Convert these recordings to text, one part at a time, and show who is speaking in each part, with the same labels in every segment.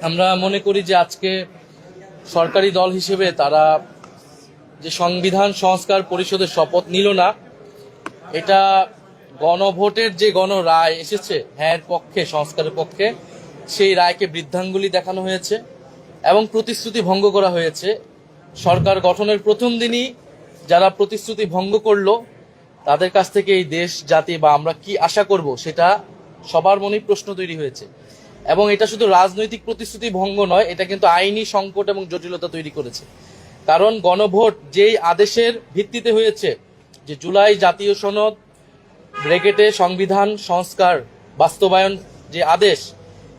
Speaker 1: আমরা মনে করি যে আজকে সরকারি দল হিসেবে তারা যে সংবিধান সংস্কার পরিষদের শপথ নিল না, এটা গণভোটের যে গণরায় এসেছে হ্যাঁ পক্ষে, সংস্কারের পক্ষে, সেই রায়কে বৃদ্ধাঙ্গুলি দেখানো হয়েছে এবং প্রতিশ্রুতি ভঙ্গ করা হয়েছে। সরকার গঠনের প্রথম দিনই যারা প্রতিশ্রুতি ভঙ্গ করলো তাদের কাছ থেকে এই দেশ জাতি বা আমরা কি আশা করব সেটা সবার মনেই প্রশ্ন তৈরি হয়েছে। এবং এটা শুধু রাজনৈতিক প্রতিশ্রুতি ভঙ্গ নয়, এটা কিন্তু আইনি সংকট এবং জটিলতা তৈরি করেছে। কারণ গণভোট যেই আদেশের ভিত্তিতে হয়েছে, যে জুলাই জাতীয় সনদ ব্র্যাকেটে সংবিধান সংস্কার বাস্তবায়ন যে আদেশ,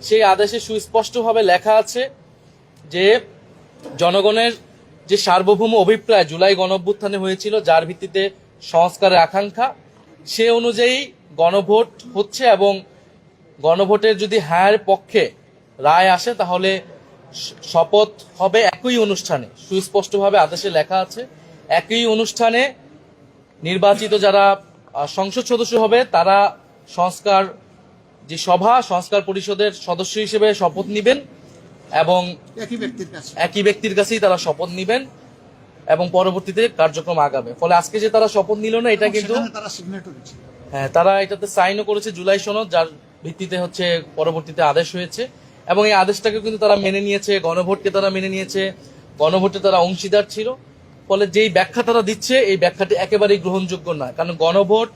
Speaker 1: সেই আদেশে সুস্পষ্টভাবে লেখা আছে যে জনগণের যে সার্বভৌম অভিপ্রায় জুলাই গণঅভ্যুত্থানে হয়েছিল, যার ভিত্তিতে সংস্কারের আকাঙ্ক্ষা, সে অনুযায়ী গণভোট হচ্ছে এবং গণভোটের যদি হ্যাঁর পক্ষে রায় আসে তাহলে শপথ হবে একই অনুষ্ঠানে। সুস্পষ্টভাবে আদেশে লেখা আছে একই অনুষ্ঠানে নির্বাচিত যারা সংসদ সদস্য হবে তারা সংস্কার যে সভা, সংস্কার পরিষদের সদস্য হিসেবে শপথ নেবেন এবং একই ব্যক্তির কাছেই তারা শপথ নেবেন এবং পরবর্তীতে কার্যক্রম আগাবে। ফলে আজকে যে তারা শপথ নিল না, এটা কিন্তু হ্যাঁ তারা এটাতে সাইনও করেছে জুলাই সনদ, যার ভিত্তিতে হচ্ছে পরবর্তীতে আদেশ হয়েছে এবং এই আদেশটাকে কিন্তু তারা মেনে নিয়েছে, গণভোটকে তারা মেনে নিয়েছে, গণভোটে তারা অংশীদার ছিল। ফলে যেই ব্যাখ্যা তারা দিচ্ছে এই ব্যাখ্যাটি একেবারেই গ্রহণযোগ্য নয়। কারণ গণভোট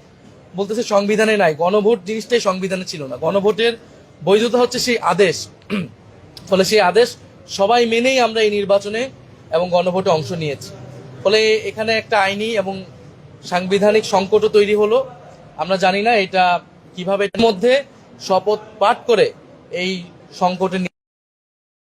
Speaker 1: বলতেছে সংবিধানে নাই, গণভোট জিনিসটাই সংবিধানে ছিল না। গণভোটের বৈধতা হচ্ছে সেই আদেশ। ফলে সেই আদেশ সবাই মেনেই আমরা এই নির্বাচনে এবং গণভোটে অংশ নিয়েছি। ফলে এখানে একটা আইনি এবং সাংবিধানিক সংকটও তৈরি হলো। আমরা জানি না এটা কিভাবে, এর মধ্যে শপথ পাঠ করে এই সংকটের